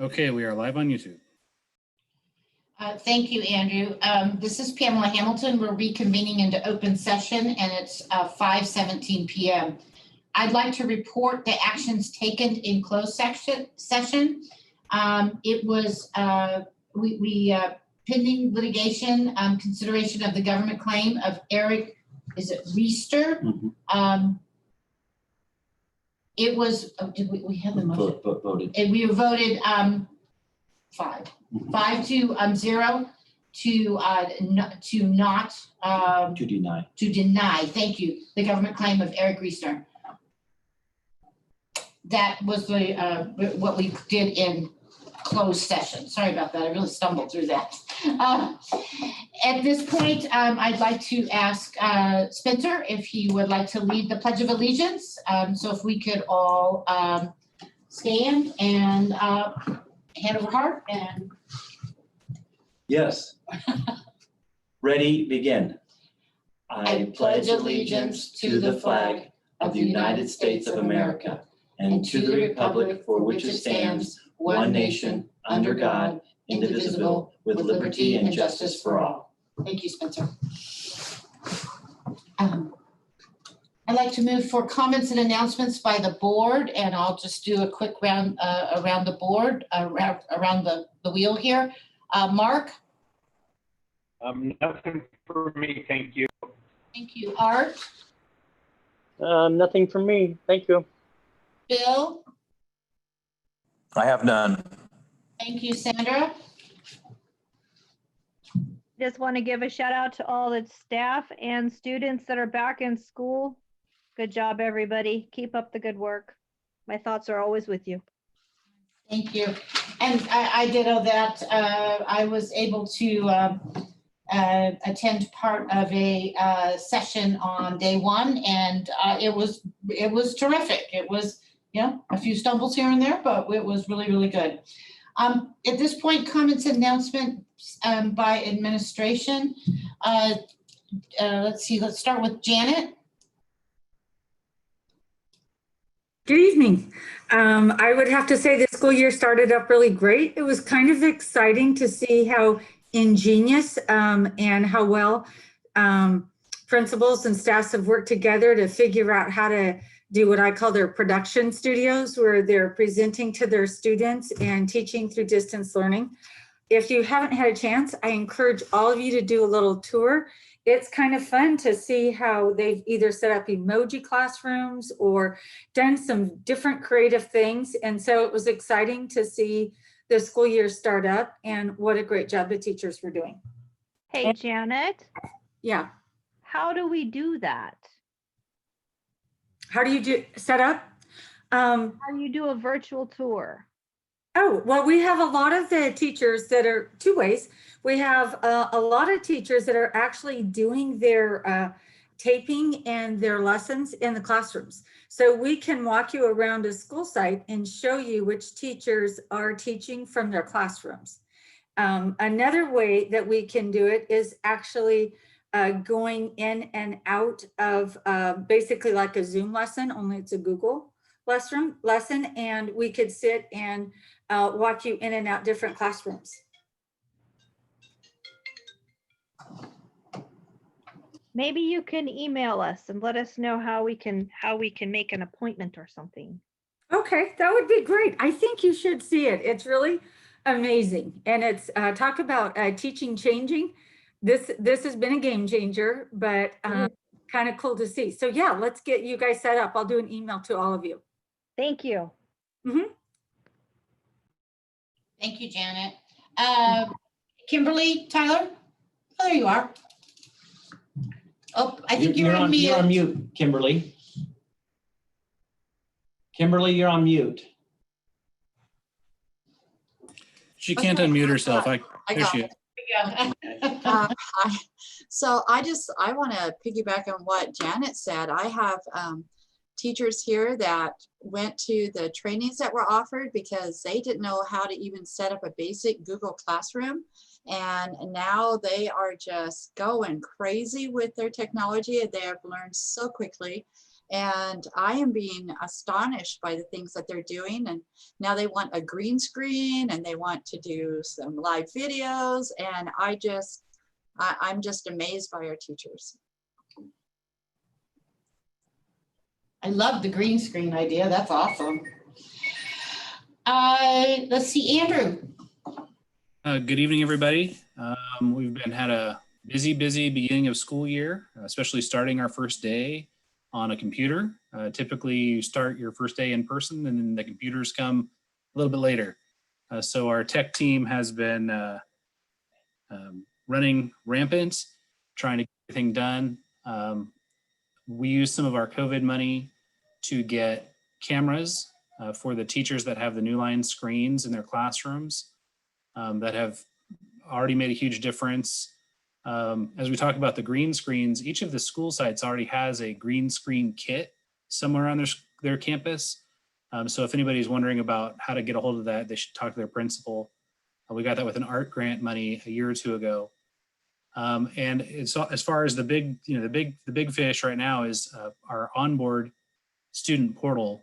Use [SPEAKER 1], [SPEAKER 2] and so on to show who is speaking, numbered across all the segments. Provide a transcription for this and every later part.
[SPEAKER 1] Okay, we are live on YouTube.
[SPEAKER 2] Thank you, Andrew. This is Pamela Hamilton. We're reconvening into open session and it's 5:17 p.m. I'd like to report the actions taken in closed session. It was pending litigation, consideration of the government claim of Eric, is it Reister?
[SPEAKER 3] Mm-hmm.
[SPEAKER 2] It was, we had the motion.
[SPEAKER 3] Voted.
[SPEAKER 2] And we voted 5-0 to deny, thank you, the government claim of Eric Reister. That was the what we did in closed session. Sorry about that. I really stumbled through that. At this point, I'd like to ask Spencer if he would like to lead the Pledge of Allegiance. So if we could all stand and hand over heart and.
[SPEAKER 3] Yes. Ready, begin.
[SPEAKER 2] I pledge allegiance to the flag of the United States of America and to the republic for which it stands, one nation, under God, indivisible, with liberty and justice for all. Thank you, Spencer. I'd like to move for comments and announcements by the board, and I'll just do a quick round around the board, around the wheel here. Mark?
[SPEAKER 4] Nothing for me, thank you.
[SPEAKER 2] Thank you. Art?
[SPEAKER 5] Nothing for me, thank you.
[SPEAKER 2] Bill?
[SPEAKER 6] I have none.
[SPEAKER 2] Thank you, Sandra.
[SPEAKER 7] Just want to give a shout out to all the staff and students that are back in school. Good job, everybody. Keep up the good work. My thoughts are always with you.
[SPEAKER 2] Thank you. And I ditto that. I was able to attend part of a session on day one, and it was terrific. It was, you know, a few stumbles here and there, but it was really, really good. At this point, comments and announcements by administration. Let's see, let's start with Janet.
[SPEAKER 8] Good evening. I would have to say the school year started up really great. It was kind of exciting to see how ingenious and how well principals and staffs have worked together to figure out how to do what I call their production studios, where they're presenting to their students and teaching through distance learning. If you haven't had a chance, I encourage all of you to do a little tour. It's kind of fun to see how they've either set up emoji classrooms or done some different creative things. And so it was exciting to see the school year start up, and what a great job the teachers were doing.
[SPEAKER 7] Hey, Janet.
[SPEAKER 8] Yeah.
[SPEAKER 7] How do we do that?
[SPEAKER 8] How do you set up?
[SPEAKER 7] How do you do a virtual tour?
[SPEAKER 8] Oh, well, we have a lot of the teachers that are two ways. We have a lot of teachers that are actually doing their taping and their lessons in the classrooms. So we can walk you around a school site and show you which teachers are teaching from their classrooms. Another way that we can do it is actually going in and out of basically like a Zoom lesson, only it's a Google lesson, and we could sit and walk you in and out different classrooms.
[SPEAKER 7] Maybe you can email us and let us know how we can make an appointment or something.
[SPEAKER 8] Okay, that would be great. I think you should see it. It's really amazing. And it's talk about teaching changing. This has been a game changer, but kind of cool to see. So yeah, let's get you guys set up. I'll do an email to all of you.
[SPEAKER 7] Thank you.
[SPEAKER 8] Mm-hmm.
[SPEAKER 2] Thank you, Janet. Kimberly, Tyler? Oh, there you are. Oh, I think you're on mute.
[SPEAKER 3] You're on mute, Kimberly. Kimberly, you're on mute.
[SPEAKER 1] She can't unmute herself. Here she is.
[SPEAKER 9] Hi. So I want to piggyback on what Janet said. I have teachers here that went to the trainings that were offered because they didn't know how to even set up a basic Google Classroom. And now they are just going crazy with their technology. They have learned so quickly. And I am being astonished by the things that they're doing. And now they want a green screen and they want to do some live videos. And I'm just amazed by our teachers.
[SPEAKER 2] I love the green screen idea. That's awesome. Let's see, Andrew.
[SPEAKER 1] Good evening, everybody. We've had a busy beginning of school year, especially starting our first day on a computer. Typically, you start your first day in person and then the computers come a little bit later. So our tech team has been running rampant, trying to get everything done. We use some of our COVID money to get cameras for the teachers that have the new line screens in their classrooms that have already made a huge difference. As we talk about the green screens, each of the school sites already has a green screen kit somewhere on their campus. So if anybody's wondering about how to get a hold of that, they should talk to their principal. We got that with an art grant money a year or two ago. And it's, as far as the big fish right now is our onboard student portal.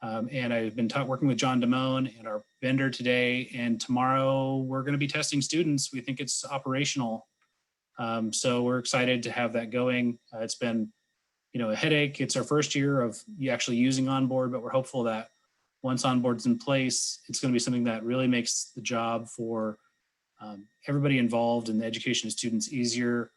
[SPEAKER 1] And I've been working with John Damone and our vendor today, and tomorrow we're going to be testing students. We think it's operational. So we're excited to have that going. It's been, a headache. It's our first year of actually using onboard, but we're hopeful that once onboard's in place, it's going to be something that really makes the job for everybody involved in the education of students easier.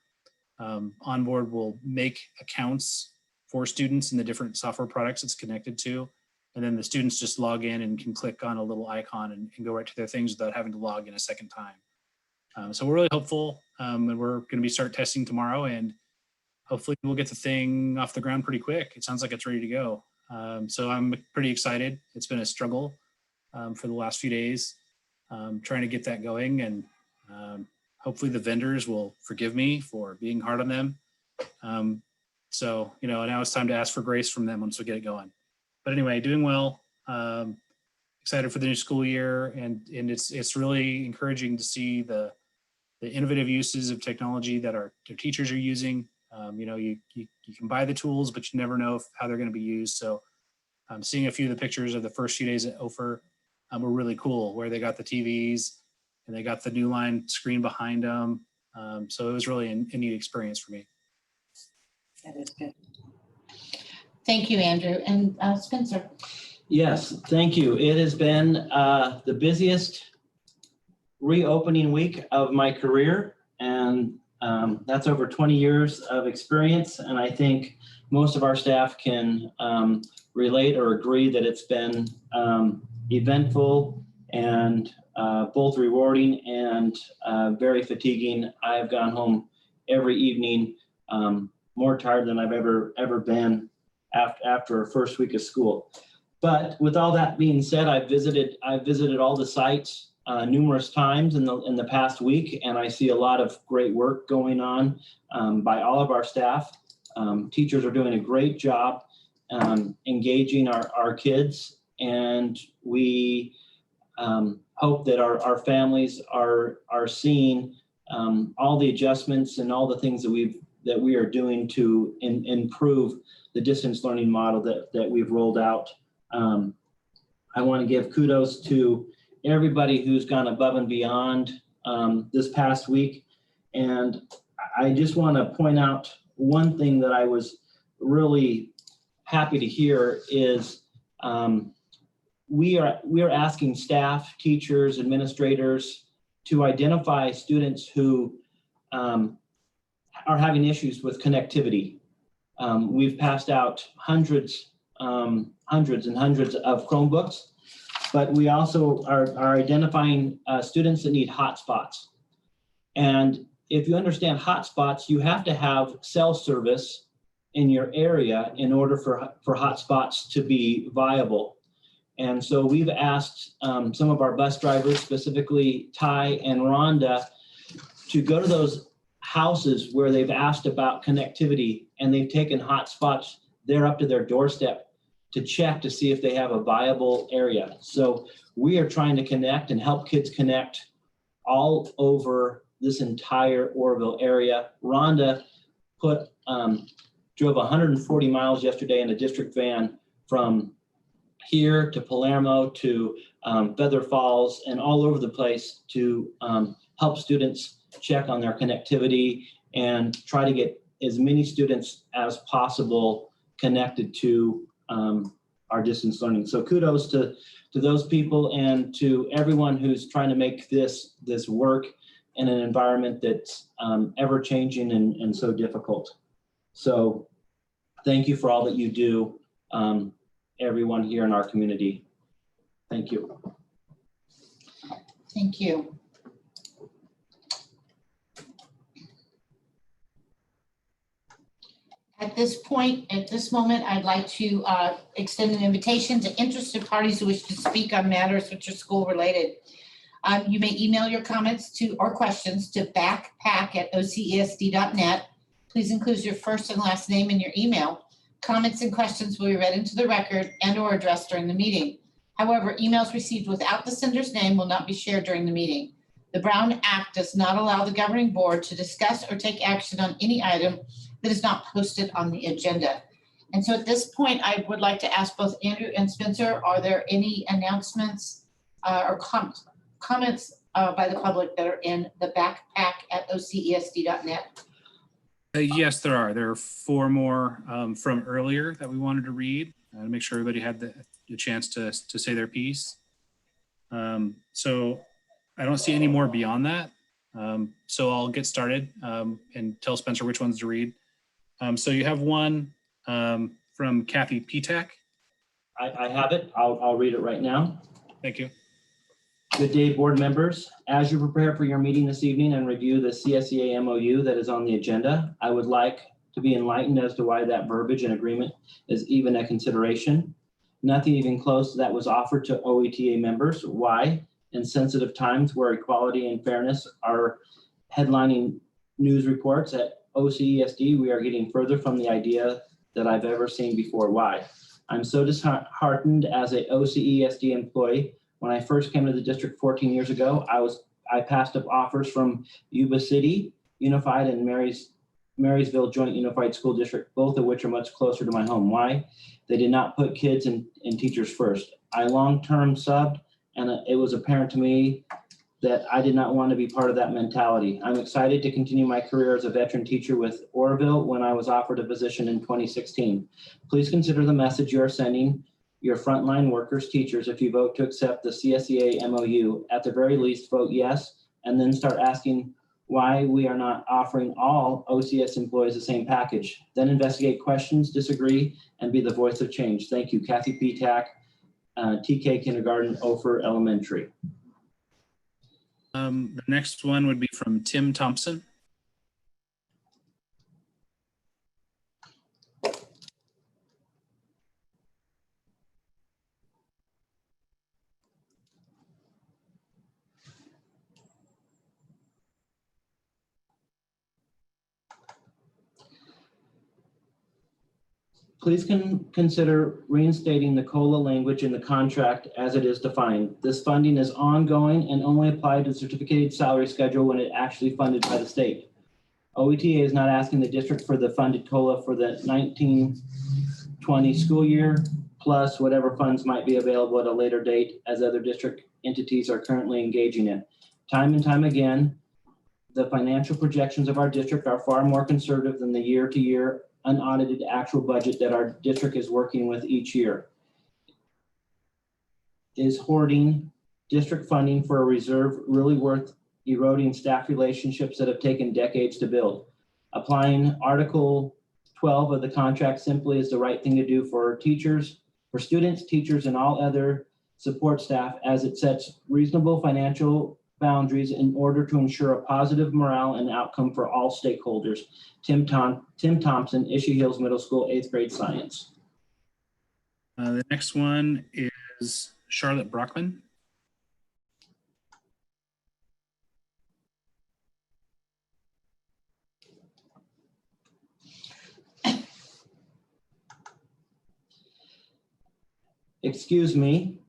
[SPEAKER 1] Onboard will make accounts for students in the different software products it's connected to. And then the students just log in and can click on a little icon and go right to their things without having to log in a second time. So we're really hopeful, and we're going to start testing tomorrow, and hopefully we'll get the thing off the ground pretty quick. It sounds like it's ready to go. So I'm pretty excited. It's been a struggle for the last few days trying to get that going, and hopefully the vendors will forgive me for being hard on them. So, now it's time to ask for grace from them once we get it going. But anyway, doing well, excited for the new school year, and it's really encouraging to see the innovative uses of technology that our teachers are using. You can buy the tools, but you never know how they're going to be used. So I'm seeing a few of the pictures of the first few days at OFER were really cool, where they got the TVs and they got the new line screen behind them. So it was really a neat experience for me.
[SPEAKER 2] That is good. Thank you, Andrew. And Spencer.
[SPEAKER 3] Yes, thank you. It has been the busiest reopening week of my career, and that's over 20 years of experience. And I think most of our staff can relate or agree that it's been eventful and both rewarding and very fatiguing. I've gone home every evening more tired than I've ever been after a first week of school. But with all that being said, I've visited all the sites numerous times in the past week, and I see a lot of great work going on by all of our staff. Teachers are doing a great job engaging our kids, and we hope that our families are seeing all the adjustments and all the things that we are doing to improve the distance learning model that we've rolled out. I want to give kudos to everybody who's gone above and beyond this past week. And I just want to point out one thing that I was really happy to hear is we are asking staff, teachers, administrators to identify students who are having issues with connectivity. We've passed out hundreds and hundreds of Chromebooks, but we also are identifying students that need hotspots. And if you understand hotspots, you have to have cell service in your area in order for hotspots to be viable. And so we've asked some of our bus drivers, specifically Ty and Rhonda, to go to those houses where they've asked about connectivity, and they've taken hotspots there up to their doorstep to check to see if they have a viable area. So we are trying to connect and help kids connect all over this entire Oroville area. Rhonda put drove 140 miles yesterday in a district van from here to Palermo to Feather Falls and all over the place to help students check on their connectivity and try to get as many students as possible connected to our distance learning. So kudos to those people and to everyone who's trying to make this work in an environment that's ever changing and so difficult. So thank you for all that you do, everyone here in our community. Thank you.
[SPEAKER 2] Thank you. At this point, at this moment, I'd like to extend an invitation to interested parties who wish to speak on matters which are school related. You may email your comments or questions to backpack@ocesd.net. Please include your first and last name in your email. Comments and questions will be read into the record and or addressed during the meeting. However, emails received without the sender's name will not be shared during the meeting. The Brown Act does not allow the governing board to discuss or take action on any item that is not posted on the agenda. And so at this point, I would like to ask both Andrew and Spencer, are there any announcements or comments by the public that are in the backpack@ocesd.net?
[SPEAKER 1] Yes, there are. There are 4 more from earlier that we wanted to read to make sure everybody had the chance to say their piece. So I don't see any more beyond that. So I'll get started and tell Spencer which ones to read. So you have one from Kathy Petak.
[SPEAKER 3] I have it. I'll read it right now.
[SPEAKER 1] Thank you.
[SPEAKER 3] Good day, board members. As you prepare for your meeting this evening and review the CSEA MOU that is on the agenda, I would like to be enlightened as to why that verbiage and agreement is even a consideration. Nothing even close to that was offered to OETA members. Why? In sensitive times where equality and fairness are headlining news reports at OCESD, we are getting further from the idea that I've ever seen before. Why? I'm so disheartened as a OCESD employee. When I first came to the district 14 years ago, I passed up offers from Yuba City Unified and Marysville Joint Unified School District, both of which are much closer to my home. Why? They did not put kids and teachers first. I long-term subbed, and it was apparent to me that I did not want to be part of that mentality. I'm excited to continue my career as a veteran teacher with Oroville when I was offered a position in 2016. Please consider the message you are sending your frontline workers, teachers, if you vote to accept the CSEA MOU. At the very least, vote yes, and then start asking why we are not offering all OCS employees the same package. Then investigate questions, disagree, and be the voice of change. Thank you, Kathy Petak, TK Kindergarten, Ophir Elementary.
[SPEAKER 1] The next one would be from Tim Thompson.
[SPEAKER 3] Please consider reinstating the COLA language in the contract as it is defined. This funding is ongoing and only applied to the certificated salary schedule when it actually funded by the state. OETA is not asking the district for the funded COLA for the 1920 school year, plus whatever funds might be available at a later date as other district entities are currently engaging in. Time and time again, the financial projections of our district are far more conservative than the year-to-year unaudited actual budget that our district is working with each year. Is hoarding district funding for a reserve really worth eroding staff relationships that have taken decades to build? Applying Article 12 of the contract simply is the right thing to do for teachers, for students, teachers, and all other support staff, as it sets reasonable financial boundaries in order to ensure a positive morale and outcome for all stakeholders. Tim Thompson, Ishii Hills Middle School, 8th grade science.
[SPEAKER 1] The next one is Charlotte Brockman.
[SPEAKER 3] Excuse me,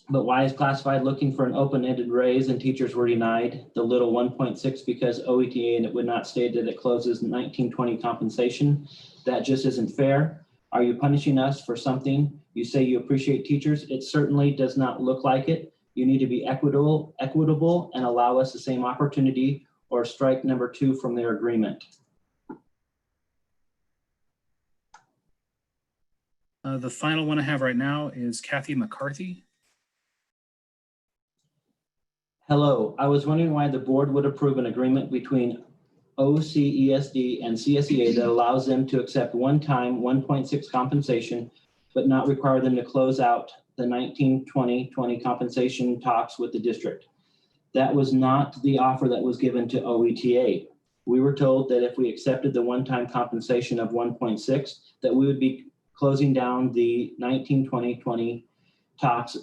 [SPEAKER 3] but why is classified looking for an open-ended raise and teachers were denied the little 1.6 because OETA and it would not state that it closes 1920 compensation? That just isn't fair. Are you punishing us for something? You say you appreciate teachers. It certainly does not look like it. You need to be equitable and allow us the same opportunity, or strike number 2 from their agreement.
[SPEAKER 1] The final one I have right now is Kathy McCarthy.
[SPEAKER 3] Hello, I was wondering why the board would approve an agreement between OCESD and CSEA that allows them to accept one-time 1.6 compensation, but not require them to close out the 19-20 compensation talks with the district. That was not the offer that was given to OETA. We were told that if we accepted the one-time compensation of 1.6, that we would be closing down the 19-20 talks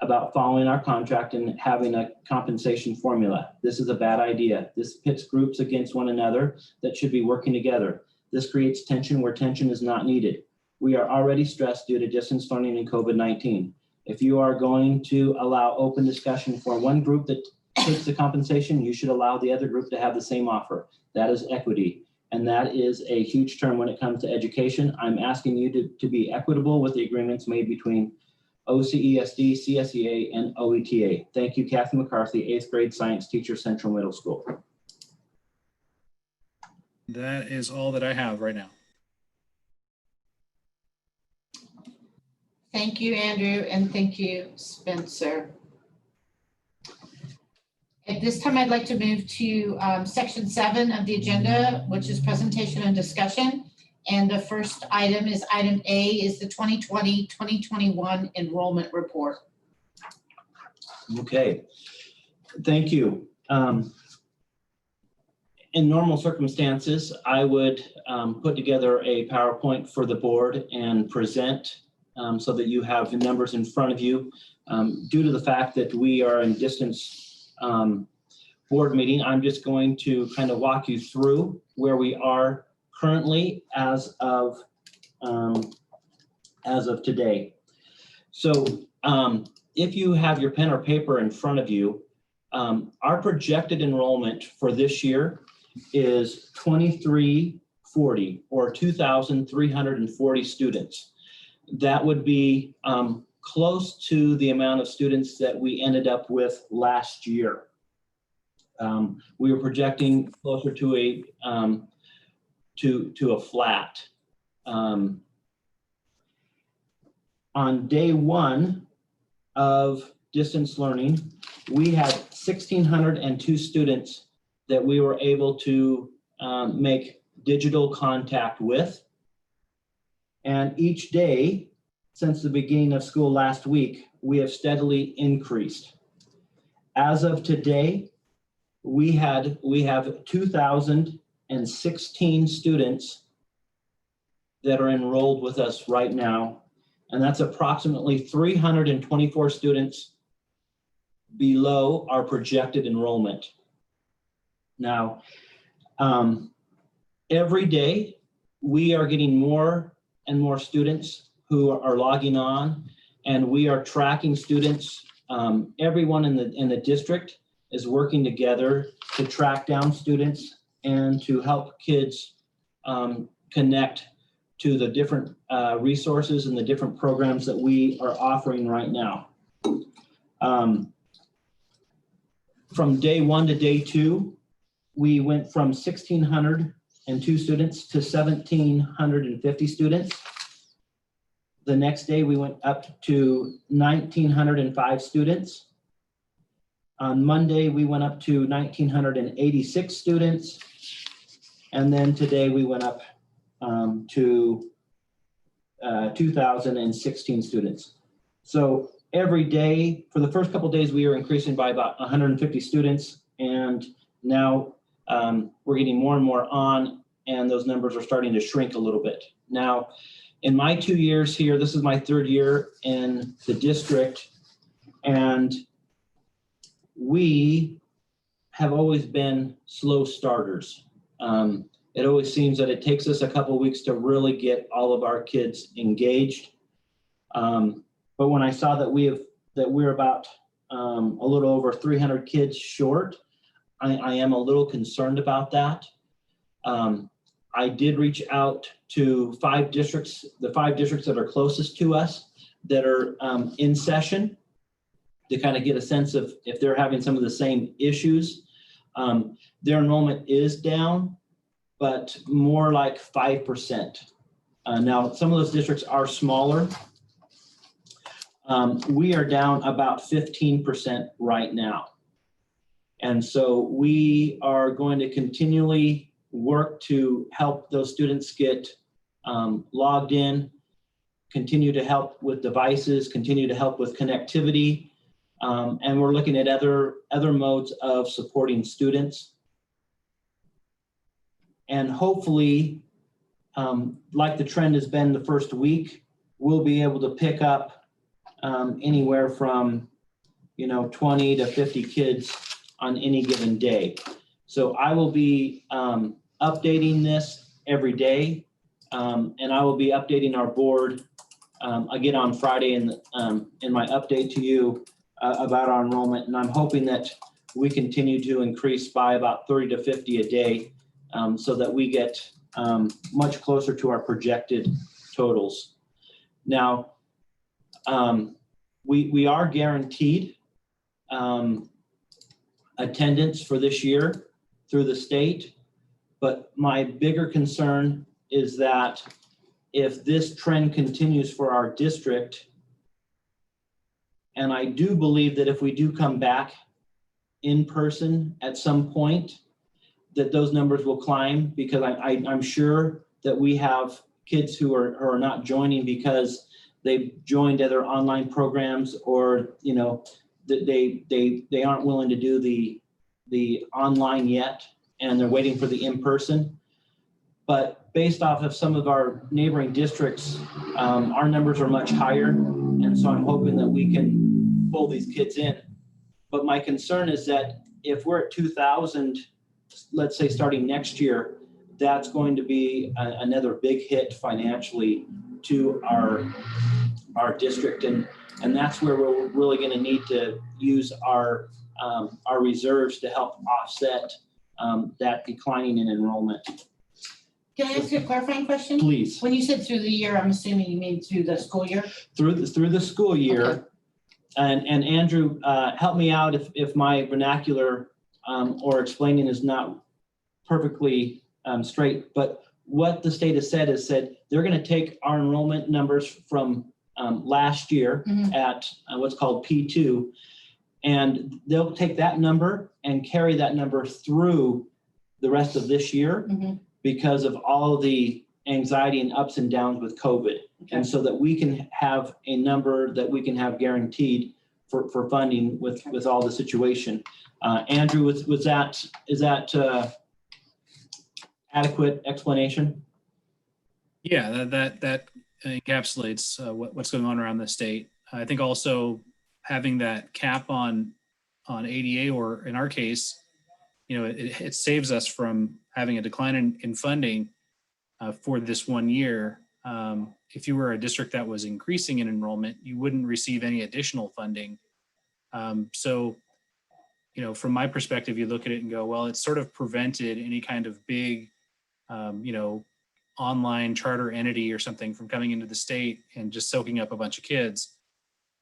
[SPEAKER 3] about following our contract and having a compensation formula. This is a bad idea. This pits groups against one another that should be working together. This creates tension where tension is not needed. We are already stressed due to distance learning and COVID-19. If you are going to allow open discussion for one group that takes the compensation, you should allow the other group to have the same offer. That is equity. And that is a huge term when it comes to education. I'm asking you to be equitable with the agreements made between OCESD, CSEA, and OETA. Thank you, Kathy McCarthy, 8th grade science teacher, Central Middle School.
[SPEAKER 1] That is all that I have right now.
[SPEAKER 2] Thank you, Andrew, and thank you, Spencer. At this time, I'd like to move to section 7 of the agenda, which is presentation and discussion. And the first item is item A, is the 2020-2021 enrollment report.
[SPEAKER 3] Okay, thank you. In normal circumstances, I would put together a PowerPoint for the board and present so that you have the numbers in front of you. Due to the fact that we are in distance board meeting, I'm just going to kind of walk you through where we are currently as of today. So if you have your pen or paper in front of you, our projected enrollment for this year is 2340, or 2,340 students. That would be close to the amount of students that we ended up with last year. We were projecting closer to a flat. On day 1 of distance learning, we had 1,602 students that we were able to make digital contact with. And each day since the beginning of school last week, we have steadily increased. As of today, we have 2,016 students that are enrolled with us right now. And that's approximately 324 students below our projected enrollment. Now, every day we are getting more and more students who are logging on, and we are tracking students. Everyone in the district is working together to track down students and to help kids connect to the different resources and the different programs that we are offering right now. From day 1 to day 2, we went from 1,602 students to 1,750 students. The next day, we went up to 1,905 students. On Monday, we went up to 1,986 students. And then today we went up to 2,016 students. So every day, for the first couple of days, we were increasing by about 150 students. And now we're getting more and more on, and those numbers are starting to shrink a little bit. Now, in my 2 years here, this is my 3rd year in the district, and we have always been slow starters. It always seems that it takes us a couple of weeks to really get all of our kids engaged. But when I saw that we're about a little over 300 kids short, I am a little concerned about that. I did reach out to 5 districts, the 5 districts that are closest to us that are in session, to kind of get a sense of if they're having some of the same issues. Their enrollment is down, but more like 5%. Now, some of those districts are smaller. We are down about 15% right now. And so we are going to continually work to help those students get logged in, continue to help with devices, continue to help with connectivity. And we're looking at other modes of supporting students. And hopefully, like the trend has been the first week, we'll be able to pick up anywhere from 20 to 50 kids on any given day. So I will be updating this every day, and I will be updating our board again on Friday in my update to you about our enrollment. And I'm hoping that we continue to increase by about 30 to 50 a day, so that we get much closer to our projected totals. Now, we are guaranteed attendance for this year through the state, but my bigger concern is that if this trend continues for our district, and I do believe that if we do come back in person at some point, that those numbers will climb, because I'm sure that we have kids who are not joining because they've joined other online programs, or they aren't willing to do the online yet, and they're waiting for the in-person. But based off of some of our neighboring districts, our numbers are much higher, and so I'm hoping that we can pull these kids in. But my concern is that if we're at 2,000, let's say starting next year, that's going to be another big hit financially to our district, and that's where we're really going to need to use our reserves to help offset that declining in enrollment.
[SPEAKER 2] Can I ask you a clarifying question?
[SPEAKER 3] Please.
[SPEAKER 2] When you said through the year, I'm assuming you mean through the school year?
[SPEAKER 3] Through the school year.
[SPEAKER 2] Okay.
[SPEAKER 3] And Andrew, help me out if my vernacular or explaining is not perfectly straight, but what the state has said they're going to take our enrollment numbers from last year at what's called P2, and they'll take that number and carry that number through the rest of this year because of all the anxiety and ups and downs with COVID. Okay. And so that we can have a number that we can have guaranteed for funding with all the situation. Andrew, is that adequate explanation?
[SPEAKER 1] Yeah, that encapsulates what's going on around the state. I think also having that cap on ADA, or in our case, it saves us from having a decline in funding for this 1 year. If you were a district that was increasing in enrollment, you wouldn't receive any additional funding. So, from my perspective, you look at it and go, well, it's sort of prevented any kind of big, online charter entity or something from coming into the state and just soaking up a bunch of kids,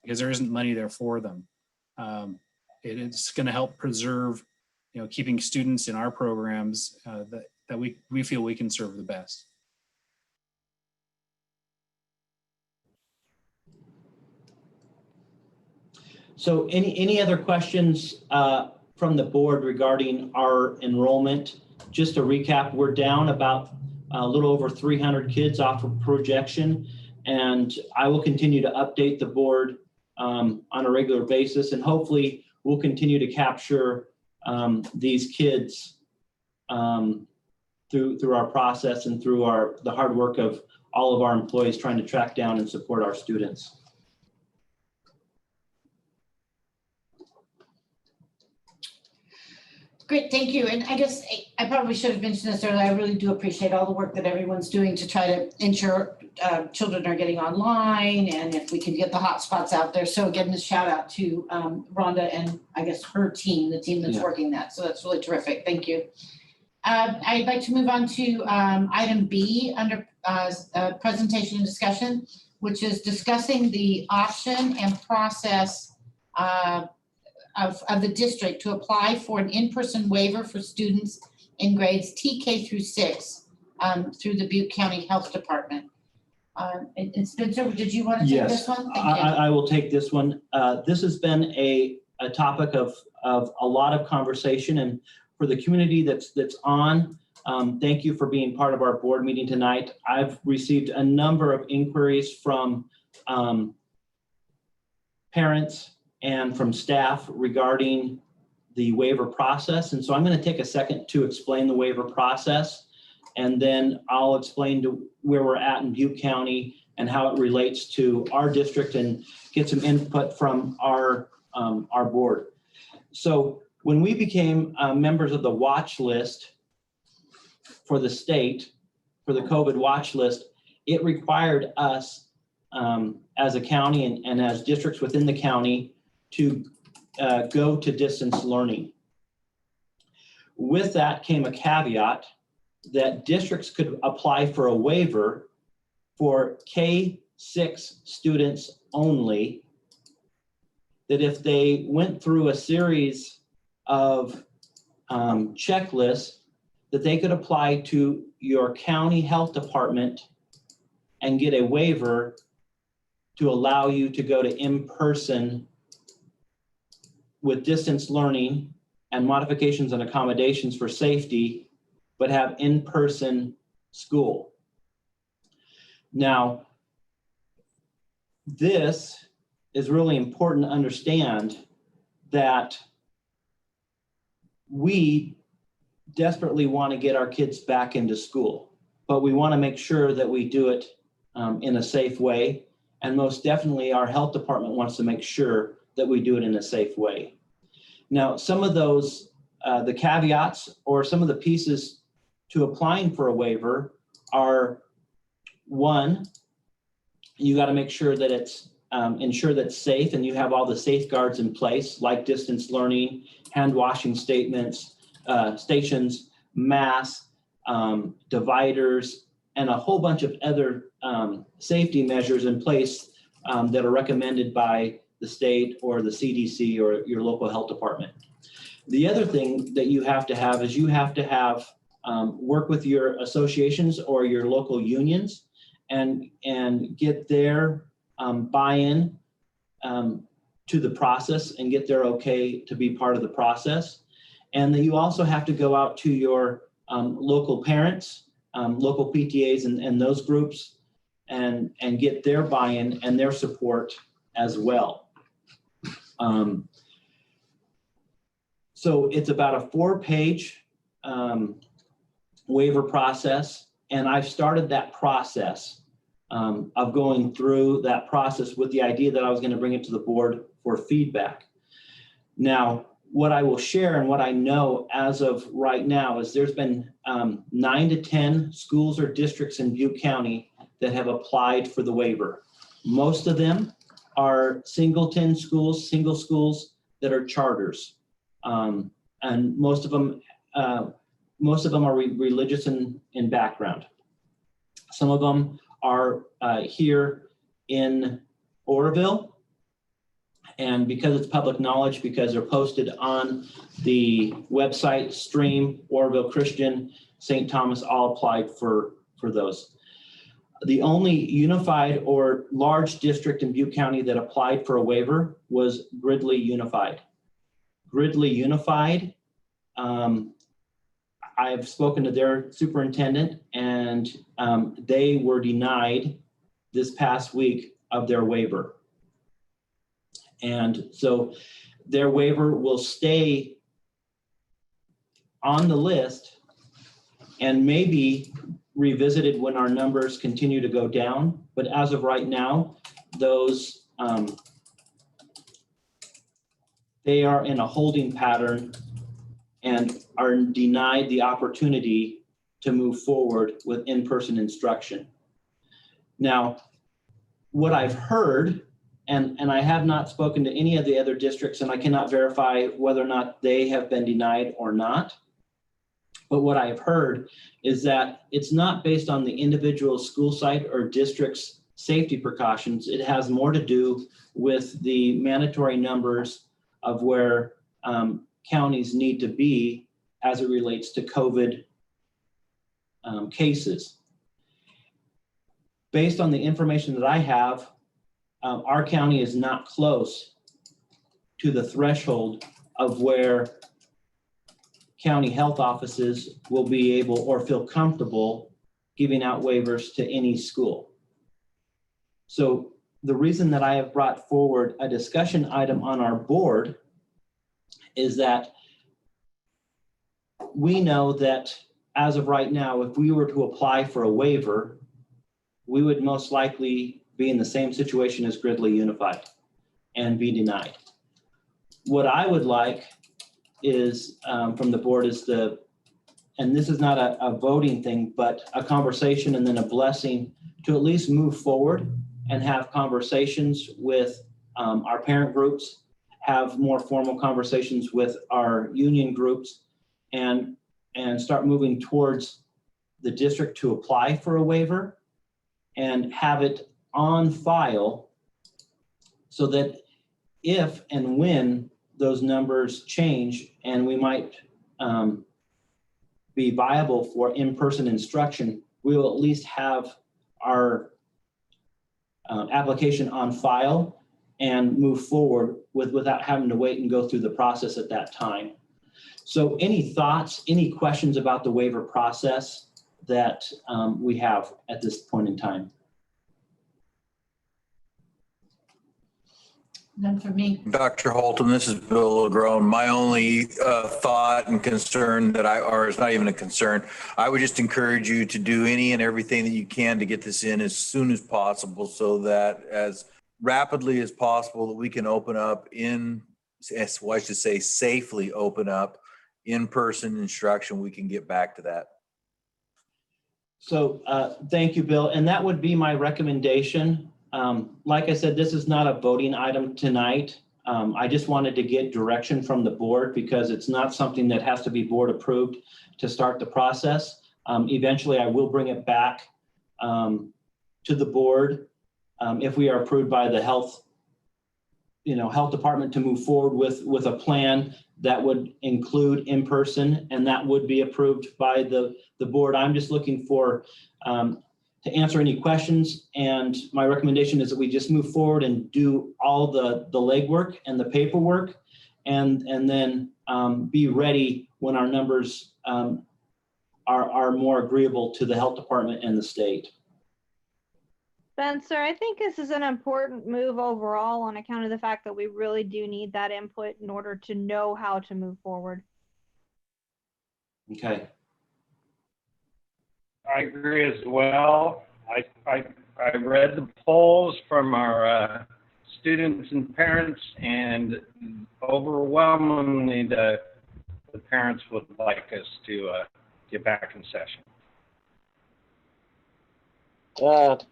[SPEAKER 1] because there isn't money there for them. It's going to help preserve, keeping students in our programs that we feel we can serve the best.
[SPEAKER 3] So any other questions from the board regarding our enrollment? Just to recap, we're down about a little over 300 kids off of projection, and I will continue to update the board on a regular basis, and hopefully we'll continue to capture these kids through our process and through the hard work of all of our employees trying to track down and support our students.
[SPEAKER 2] Great, thank you. And I guess I probably should have mentioned this earlier. I really do appreciate all the work that everyone's doing to try to ensure children are getting online, and if we can get the hotspots out there. So again, this shout out to Rhonda and I guess her team, the team that's working that. So that's really terrific. Thank you. I'd like to move on to item B under presentation and discussion, which is discussing the option and process of the district to apply for an in-person waiver for students in grades TK through 6 through the Butte County Health Department. And Spencer, did you want to take
[SPEAKER 3] Yes,
[SPEAKER 2] this one? Thank you.
[SPEAKER 3] I will take this one. This has been a topic of a lot of conversation, and for the community that's on, thank you for being part of our board meeting tonight. I've received a number of inquiries from parents and from staff regarding the waiver process. And so I'm going to take a second to explain the waiver process, and then I'll explain to where we're at in Butte County and how it relates to our district and get some input from our board. So when we became members of the watch list for the state, for the COVID watch list, it required us as a county and as districts within the county to go to distance learning. With that came a caveat that districts could apply for a waiver for K-6 students only, that if they went through a series of checklists, that they could apply to your county health department and get a waiver to allow you to go to in-person with distance learning and modifications and accommodations for safety, but have in-person school. Now, this is really important to understand, that we desperately want to get our kids back into school, but we want to make sure that we do it in a safe way. And most definitely our health department wants to make sure that we do it in a safe way. Now, some of those, the caveats or some of the pieces to applying for a waiver are, one, you got to make sure that it's ensure that it's safe and you have all the safeguards in place, like distance learning, hand washing statements, stations, masks, dividers, and a whole bunch of other safety measures in place that are recommended by the state or the CDC or your local health department. The other thing that you have to have is you have to have work with your associations or your local unions and get their buy-in to the process and get their okay to be part of the process. And then you also have to go out to your local parents, local PTAs and those groups and get their buy-in and their support as well. So it's about a 4-page waiver process, and I've started that process of going through that process with the idea that I was going to bring it to the board for feedback. Now, what I will share and what I know as of right now is there's been 9 to 10 schools or districts in Butte County that have applied for the waiver. Most of them are singleton schools, single schools that are charters. And most of them are religious in background. Some of them are here in Oroville, and because it's public knowledge, because they're posted on the website, Stream, Oroville Christian, St. Thomas, all applied for those. The only unified or large district in Butte County that applied for a waiver was Gridley Unified. Gridley Unified, I've spoken to their superintendent, and they were denied this past week of their waiver. And so their waiver will stay on the list and maybe revisited when our numbers continue to go down. But as of right now, those they are in a holding pattern and are denied the opportunity to move forward with in-person instruction. Now, what I've heard, and I have not spoken to any of the other districts, and I cannot verify whether or not they have been denied or not, But what I have heard is that it's not based on the individual school site or district's safety precautions. It has more to do with the mandatory numbers of where counties need to be as it relates to COVID cases. Based on the information that I have, our county is not close to the threshold of where county health offices will be able or feel comfortable giving out waivers to any school. So the reason that I have brought forward a discussion item on our board is that we know that as of right now, if we were to apply for a waiver, we would most likely be in the same situation as Gridley Unified and be denied. What I would like is from the board is and this is not a voting thing, but a conversation and then a blessing to at least move forward and have conversations with our parent groups, have more formal conversations with our union groups, and start moving towards the district to apply for a waiver and have it on file so that if and when those numbers change and we might be viable for in-person instruction, we will at least have our application on file and move forward without having to wait and go through the process at that time. So any thoughts, any questions about the waiver process that we have at this point in time?
[SPEAKER 2] None for me.
[SPEAKER 6] Dr. Holton, this is Bill LaGrone. My only thought and concern or it's not even a concern, I would just encourage you to do any and everything that you can to get this in as soon as possible so that as rapidly as possible that we can open up safely open up in-person instruction. We can get back to that.
[SPEAKER 3] So thank you, Bill. And that would be my recommendation. Like I said, this is not a voting item tonight. I just wanted to get direction from the board because it's not something that has to be board approved to start the process. Eventually, I will bring it back to the board if we are approved by the health department to move forward with a plan that would include in-person, and that would be approved by the board. I'm just looking for to answer any questions, and my recommendation is that we just move forward and do all the legwork and the paperwork, and then be ready when our numbers are more agreeable to the health department and the state.
[SPEAKER 7] Spencer, I think this is an important move overall on account of the fact that we really do need that input in order to know how to move forward.
[SPEAKER 3] Okay.
[SPEAKER 4] I agree as well. I read the polls from our students and parents, and overwhelmingly the parents would like us to get back in session.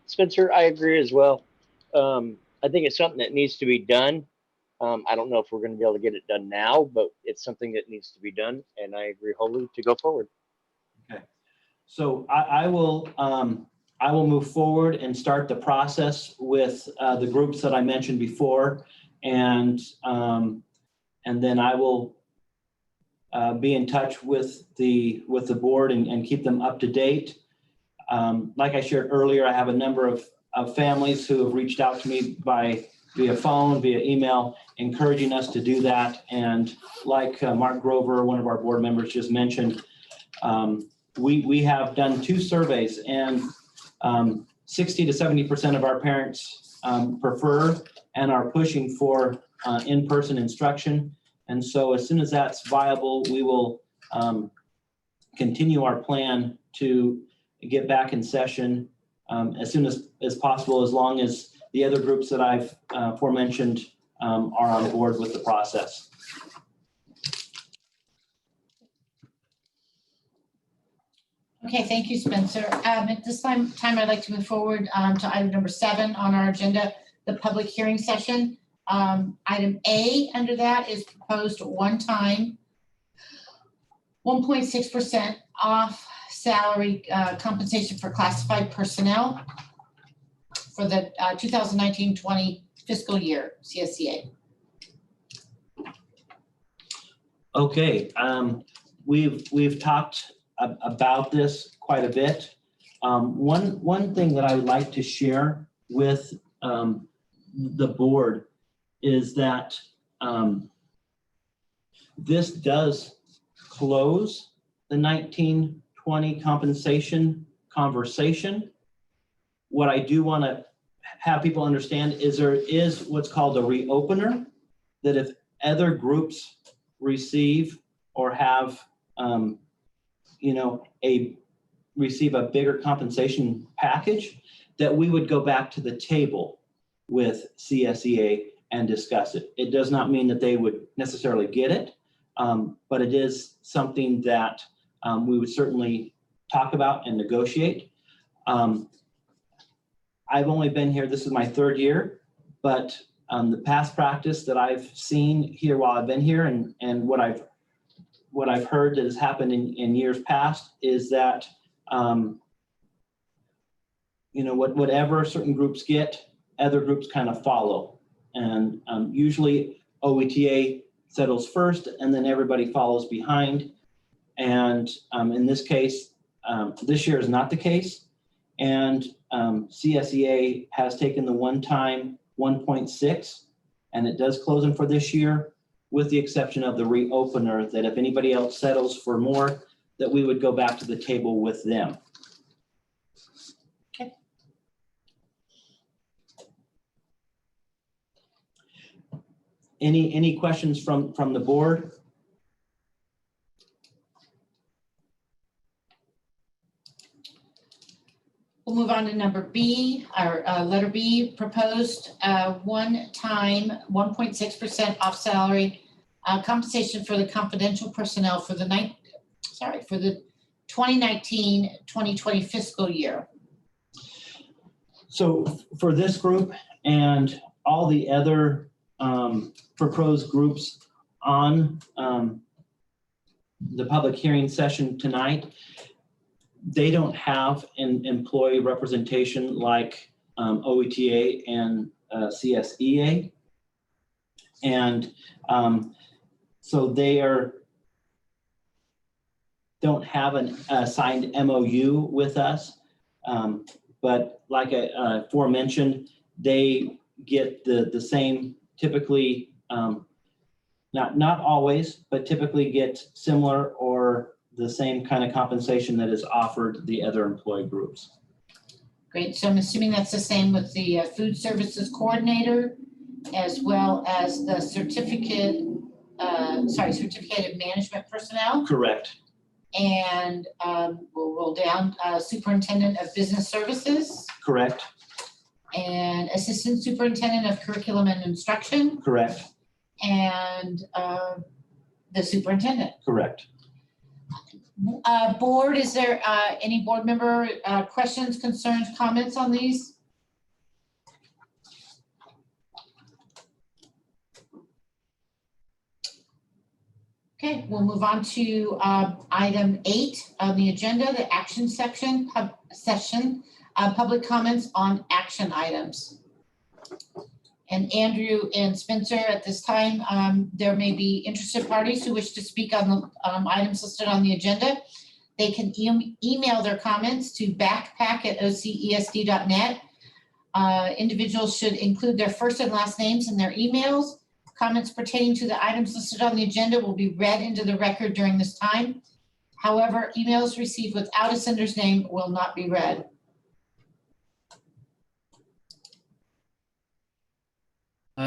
[SPEAKER 5] Spencer, I agree as well. I think it's something that needs to be done. I don't know if we're going to be able to get it done now, but it's something that needs to be done, and I agree wholly to go forward.
[SPEAKER 3] Okay. So I will move forward and start the process with the groups that I mentioned before, and then I will be in touch with the board and keep them up to date. Like I shared earlier, I have a number of families who have reached out to me via phone, via email, encouraging us to do that. And like Mark Grover, one of our board members, just mentioned, we have done 2 surveys, and 60 to 70% of our parents prefer and are pushing for in-person instruction. And so as soon as that's viable, we will continue our plan to get back in session as soon as possible, as long as the other groups that I've aforementioned are on board with the process.
[SPEAKER 2] Okay, thank you, Spencer. At this time, I'd like to move forward to item number 7 on our agenda, the public hearing session. Item A under that is proposed one-time 1.6% off salary compensation for classified personnel for the 2019-20 fiscal year, CSEA.
[SPEAKER 3] Okay, we've talked about this quite a bit. One thing that I would like to share with the board is that this does close the 19-20 compensation conversation. What I do want to have people understand is there is what's called a reopener, that if other groups receive or have, receive a bigger compensation package, that we would go back to the table with CSEA and discuss it. It does not mean that they would necessarily get it, but it is something that we would certainly talk about and negotiate. I've only been here, this is my 3rd year, but the past practice that I've seen here while I've been here and what I've heard that has happened in years past is that, whatever certain groups get, other groups kind of follow. And usually OETA settles first and then everybody follows behind. And in this case, this year is not the case. And CSEA has taken the one-time 1.6 and it does close them for this year, with the exception of the reopener, that if anybody else settles for more, that we would go back to the table with them.
[SPEAKER 2] Okay.
[SPEAKER 3] Any questions from the board?
[SPEAKER 2] We'll move on to number B, our letter B, proposed one-time 1.6% off salary compensation for the confidential personnel for the 2019-2020 fiscal year.
[SPEAKER 3] So for this group and all the other proposed groups on the public hearing session tonight, they don't have an employee representation like OETA and CSEA. And so they don't have an signed MOU with us. But like I aforementioned, they get the same, typically, not always, but typically get similar or the same kind of compensation that is offered the other employee groups.
[SPEAKER 2] Great, so I'm assuming that's the same with the food services coordinator, as well as the certificated management personnel.
[SPEAKER 3] Correct.
[SPEAKER 2] And we'll roll down superintendent of business services.
[SPEAKER 3] Correct.
[SPEAKER 2] And assistant superintendent of curriculum and instruction.
[SPEAKER 3] Correct.
[SPEAKER 2] And the superintendent.
[SPEAKER 3] Correct.
[SPEAKER 2] Board, is there any board member questions, concerns, comments on these? Okay, we'll move on to item 8 on the agenda, the action section, public comments on action items. And Andrew and Spencer, at this time, there may be interested parties who wish to speak on the items listed on the agenda. They can email their comments to backpack@ocesd.net. Individuals should include their first and last names in their emails. Comments pertaining to the items listed on the agenda will be read into the record during this time. However, emails received without a sender's name will not be read.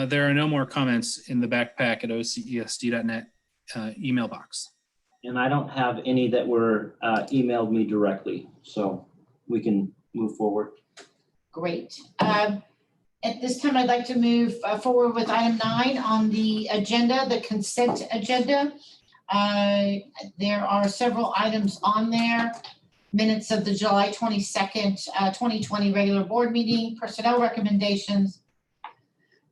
[SPEAKER 1] There are no more comments in the backpack@ocesd.net email box.
[SPEAKER 3] And I don't have any that were emailed me directly, so we can move forward.
[SPEAKER 2] Great. At this time, I'd like to move forward with item 9 on the agenda, the consent agenda. There are several items on there. Minutes of the July 22nd, 2020 regular board meeting, personnel recommendations,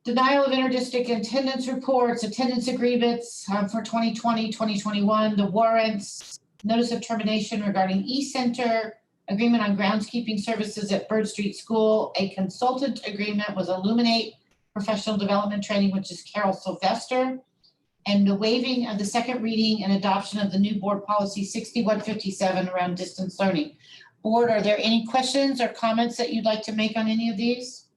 [SPEAKER 2] denial of inter-district attendance reports, attendance agreements for 2020, 2021, the warrants, notice of termination regarding E-Center, agreement on groundskeeping services at Bird Street School, a consultant agreement with Illuminate Professional Development Training, which is Carol Sylvester, and the waiving of the second reading and adoption of the new board policy 6157 around distance learning. Board, are there any questions or comments that you'd like to make on any of these?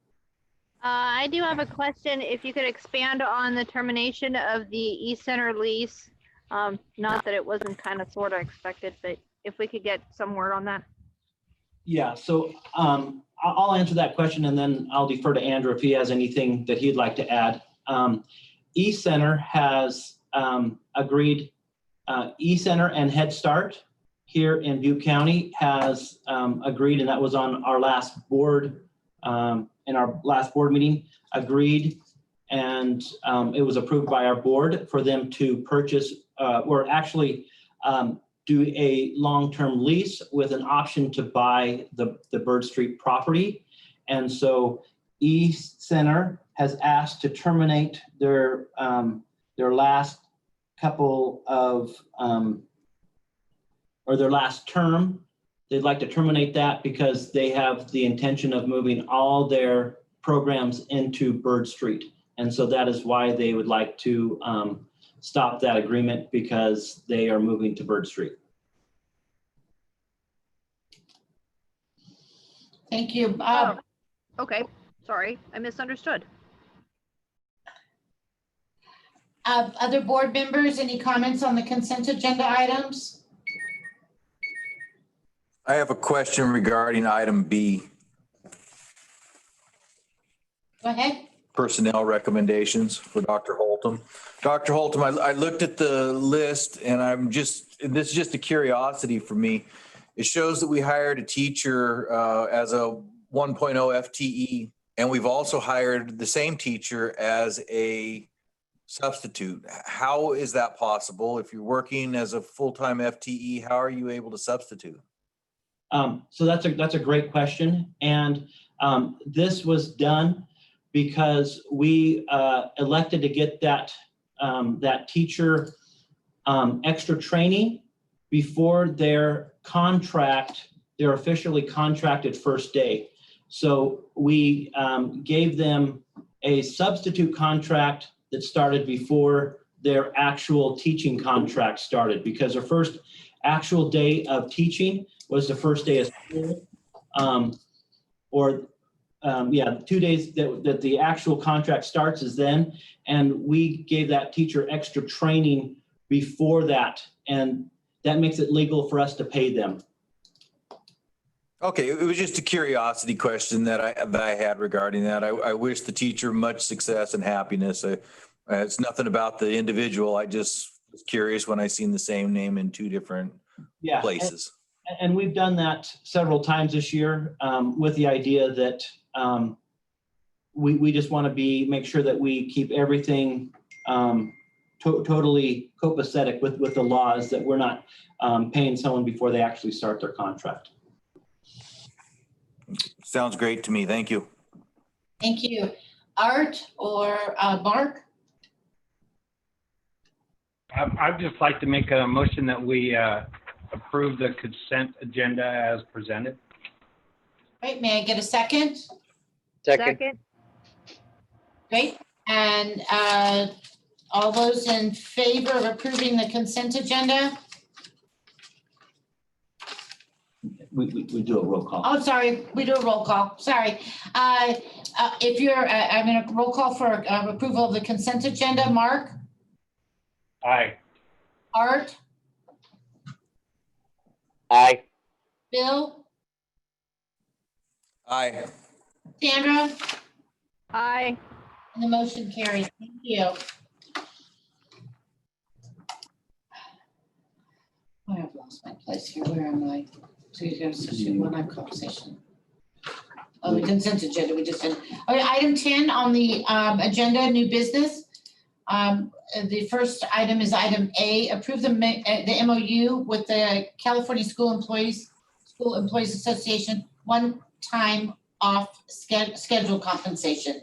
[SPEAKER 7] I do have a question. If you could expand on the termination of the E-Center lease. Not that it wasn't kind of sort of expected, but if we could get some word on that.
[SPEAKER 3] Yeah, so I'll answer that question and then I'll defer to Andrew if he has anything that he'd like to add. E-Center has agreed, E-Center and Head Start here in Butte County has agreed, and that was on our last board, in our last board meeting, agreed, and it was approved by our board for them to purchase, or actually do a long-term lease with an option to buy the Bird Street property. And so E-Center has asked to terminate their last couple of, or their last term. They'd like to terminate that because they have the intention of moving all their programs into Bird Street. And so that is why they would like to stop that agreement, because they are moving to Bird Street.
[SPEAKER 2] Thank you.
[SPEAKER 7] Okay, sorry, I misunderstood.
[SPEAKER 2] Other board members, any comments on the consent agenda items?
[SPEAKER 6] I have a question regarding item B,
[SPEAKER 2] Go ahead.
[SPEAKER 6] personnel recommendations for Dr. Holtum. Dr. Holtum, I looked at the list and this is just a curiosity for me. It shows that we hired a teacher as a 1.0 FTE, and we've also hired the same teacher as a substitute. How is that possible? If you're working as a full-time FTE, how are you able to substitute?
[SPEAKER 3] So that's a great question. And this was done because we elected to get that teacher extra training before their officially contracted first day. So we gave them a substitute contract that started before their actual teaching contract started, because their first actual day of teaching was the first day of school, 2 days that the actual contract starts is then. And we gave that teacher extra training before that, and that makes it legal for us to pay them.
[SPEAKER 6] Okay, it was just a curiosity question that I had regarding that. I wish the teacher much success and happiness. It's nothing about the individual. I just was curious when I seen the same name in two different places.
[SPEAKER 3] And we've done that several times this year with the idea that we just want to make sure that we keep everything totally copacetic with the laws, that we're not paying someone before they actually start their contract.
[SPEAKER 6] Sounds great to me. Thank you.
[SPEAKER 2] Thank you. Art or Mark?
[SPEAKER 4] I'd just like to make a motion that we approve the consent agenda as presented.
[SPEAKER 2] Great, may I get a second?
[SPEAKER 5] Second.
[SPEAKER 2] Great, and all those in favor of approving the consent agenda?
[SPEAKER 3] We do a roll call.
[SPEAKER 2] Oh, sorry, we do a roll call, sorry. If you're, I'm in a roll call for approval of the consent agenda. Mark?
[SPEAKER 4] Aye.
[SPEAKER 2] Art?
[SPEAKER 5] Aye.
[SPEAKER 2] Bill?
[SPEAKER 6] Aye.
[SPEAKER 2] Sandra?
[SPEAKER 7] Aye.
[SPEAKER 2] And the motion carries. Thank you. Oh, I've lost my place here. Where am I? So you have such a one-on conversation. Oh, the consent agenda we just did. Okay, item 10 on the agenda, new business. The first item is item A, approve the MOU with the California School Employees Association, one-time off schedule compensation.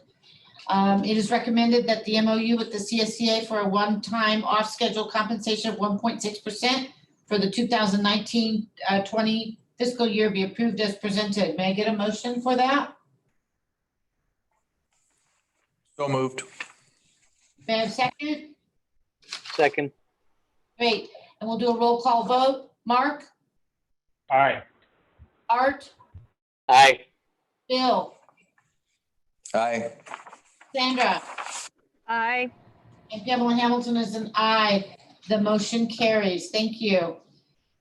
[SPEAKER 2] It is recommended that the MOU with the CSCA for a one-time off schedule compensation of 1.6% for the 2019-20 fiscal year be approved as presented. May I get a motion for that?
[SPEAKER 6] So moved.
[SPEAKER 2] May I have a second?
[SPEAKER 5] Second.
[SPEAKER 2] Great. And we'll do a roll call vote. Mark,
[SPEAKER 4] Aye.
[SPEAKER 2] Art,
[SPEAKER 5] Aye.
[SPEAKER 2] Bill,
[SPEAKER 6] Aye.
[SPEAKER 2] Sandra,
[SPEAKER 7] Aye.
[SPEAKER 2] and Pamela Hamilton is an aye. The motion carries. Thank you.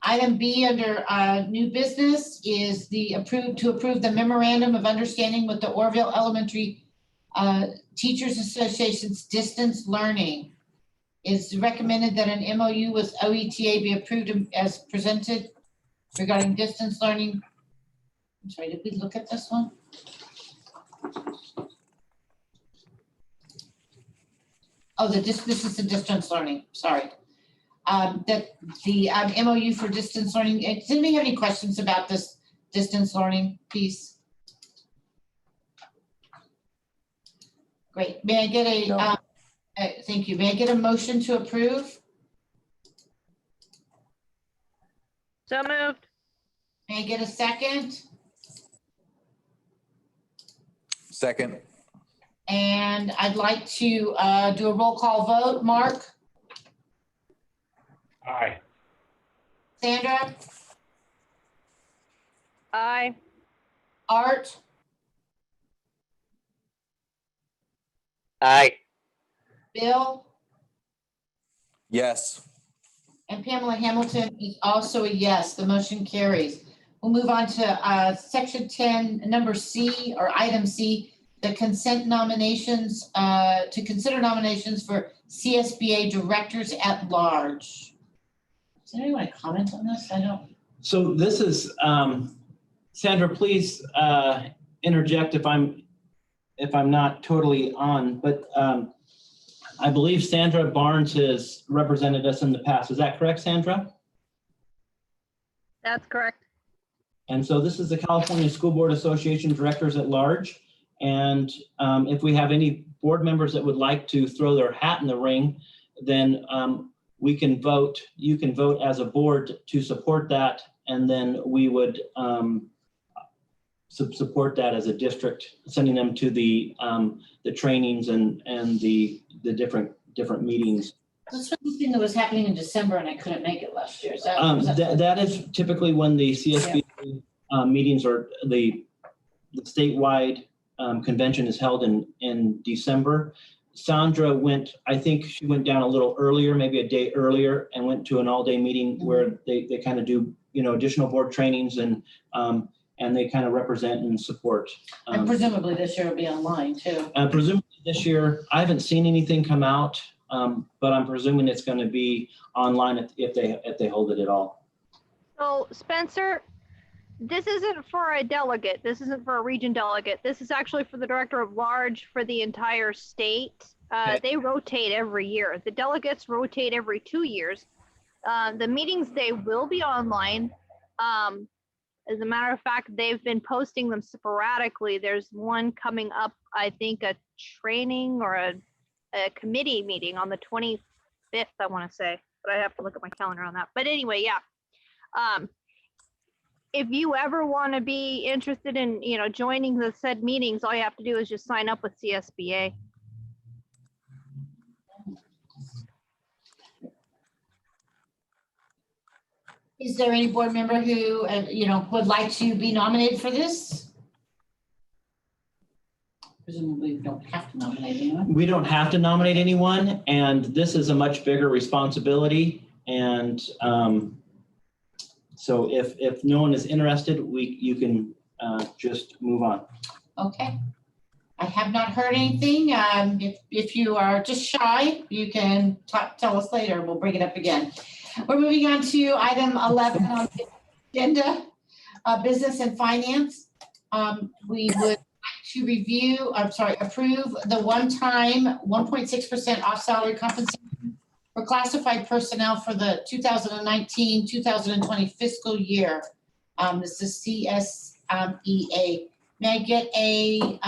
[SPEAKER 2] Item B under new business is to approve the memorandum of understanding with the Orville Elementary Teachers Association's distance learning. It's recommended that an MOU with OETA be approved as presented regarding distance learning. I'm sorry, did we look at this one? Oh, this is the distance learning, sorry. That the MOU for distance learning. Does anybody have any questions about this distance learning piece? Great. May I get a,
[SPEAKER 6] No.
[SPEAKER 2] thank you. May I get a motion to approve?
[SPEAKER 7] So moved.
[SPEAKER 2] May I get a second?
[SPEAKER 6] Second.
[SPEAKER 2] And I'd like to do a roll call vote. Mark,
[SPEAKER 4] Aye.
[SPEAKER 2] Sandra,
[SPEAKER 7] Aye.
[SPEAKER 2] Art,
[SPEAKER 5] Aye.
[SPEAKER 2] Bill,
[SPEAKER 6] Yes.
[SPEAKER 2] and Pamela Hamilton is also a yes. The motion carries. We'll move on to section 10, number C, or item C, the consent nominations, to consider nominations for CSBA directors at large. Does anybody want to comment on this? I don't.
[SPEAKER 3] So this is, Sandra, please interject if I'm not totally on, but I believe Sandra Barnes has represented us in the past. Is that correct, Sandra?
[SPEAKER 7] That's correct.
[SPEAKER 3] And so this is the California School Board Association Directors at Large. And if we have any board members that would like to throw their hat in the ring, then we can vote, you can vote as a board to support that. And then we would support that as a district, sending them to the trainings and the different meetings.
[SPEAKER 2] That's something that was happening in December and I couldn't make it last year.
[SPEAKER 3] That is typically when the CSB meetings or the statewide convention is held in December. Sandra went, I think she went down a little earlier, maybe a day earlier, and went to an all-day meeting where they kind of do, additional board trainings and they kind of represent and support.
[SPEAKER 2] And presumably this year will be online too.
[SPEAKER 3] Presumably this year, I haven't seen anything come out, but I'm presuming it's going to be online if they hold it at all.
[SPEAKER 7] So Spencer, this isn't for a delegate. This isn't for a region delegate. This is actually for the director of large for the entire state. They rotate every year. The delegates rotate every 2 years. The meetings, they will be online. As a matter of fact, they've been posting them sporadically. There's one coming up, I think, a training or a committee meeting on the 25th, I want to say, but I have to look at my calendar on that. But anyway, yeah. If you ever want to be interested in, joining the said meetings, all you have to do is just sign up with CSBA.
[SPEAKER 2] Is there any board member who, would like to be nominated for this? Presumably we don't have to nominate anyone.
[SPEAKER 3] We don't have to nominate anyone, and this is a much bigger responsibility. And so if no one is interested, you can just move on.
[SPEAKER 2] Okay. I have not heard anything. If you are just shy, you can tell us later. We'll bring it up again. We're moving on to item 11 on the agenda, business and finance. We would like to approve the one-time 1.6% off salary compensation for classified personnel for the 2019-2020 fiscal year. This is CSEA. May I get a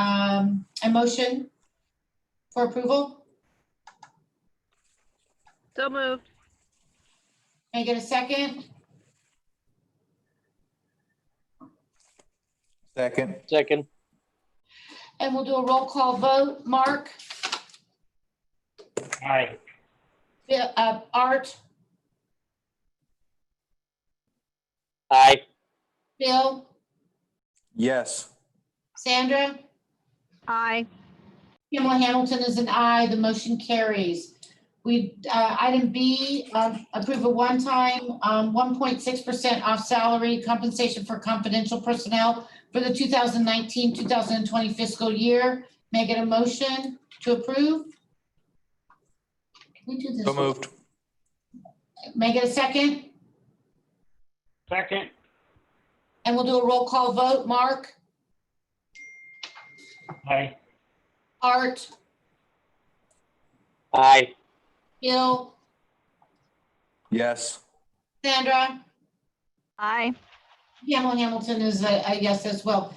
[SPEAKER 2] motion for approval?
[SPEAKER 7] So moved.
[SPEAKER 2] Can I get a second?
[SPEAKER 6] Second.
[SPEAKER 5] Second.
[SPEAKER 2] And we'll do a roll call vote. Mark,
[SPEAKER 4] Aye.
[SPEAKER 2] Art,
[SPEAKER 5] Aye.
[SPEAKER 2] Bill,
[SPEAKER 6] Yes.
[SPEAKER 2] Sandra?
[SPEAKER 7] Aye.
[SPEAKER 2] Pamela Hamilton is an aye. The motion carries. We, item B, approve a one-time 1.6% off salary compensation for confidential personnel for the 2019-2020 fiscal year. May I get a motion to approve? Can we do this?
[SPEAKER 6] So moved.
[SPEAKER 2] May I get a second?
[SPEAKER 4] Second.
[SPEAKER 2] And we'll do a roll call vote. Mark,
[SPEAKER 4] Aye.
[SPEAKER 2] Art,
[SPEAKER 5] Aye.
[SPEAKER 2] Bill,
[SPEAKER 6] Yes.
[SPEAKER 2] Sandra?
[SPEAKER 7] Aye.
[SPEAKER 2] Pamela Hamilton is a yes as well.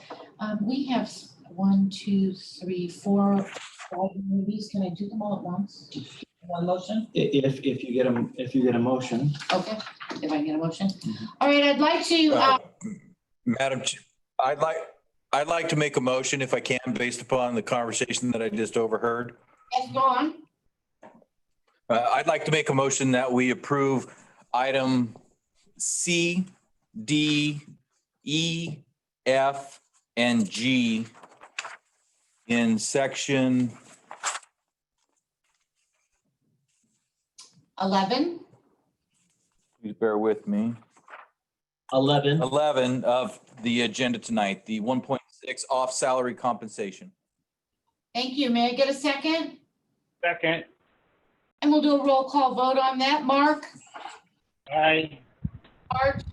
[SPEAKER 2] We have 1, 2, 3, 4, 5 movies. Can I do them all at once? One motion?
[SPEAKER 3] If you get a motion.
[SPEAKER 2] Okay, if I get a motion. All right, I'd like to,
[SPEAKER 6] Madam, I'd like to make a motion if I can, based upon the conversation that I just overheard.
[SPEAKER 2] yes, go on.
[SPEAKER 6] I'd like to make a motion that we approve item C, D, E, F, and G in section
[SPEAKER 2] 11.
[SPEAKER 6] please bear with me,
[SPEAKER 3] 11.
[SPEAKER 6] 11 of the agenda tonight, the 1.6 off salary compensation.
[SPEAKER 2] Thank you. May I get a second?
[SPEAKER 4] Second.
[SPEAKER 2] And we'll do a roll call vote on that. Mark,
[SPEAKER 4] Aye.
[SPEAKER 2] Art,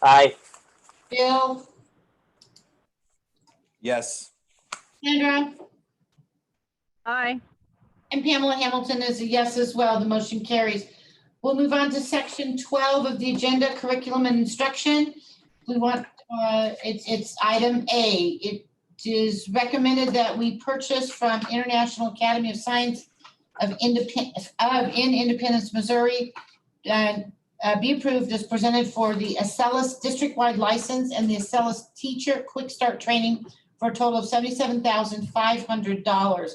[SPEAKER 5] Aye.
[SPEAKER 2] Bill,
[SPEAKER 6] Yes.
[SPEAKER 2] Sandra?
[SPEAKER 7] Aye.
[SPEAKER 2] And Pamela Hamilton is a yes as well. The motion carries. We'll move on to section 12 of the agenda, curriculum and instruction. We want, it's item A. It is recommended that we purchase from International Academy of Science in Independence, Missouri, and be approved as presented for the ACELUS district-wide license and the ACELUS teacher quick start training for a total of $77,500.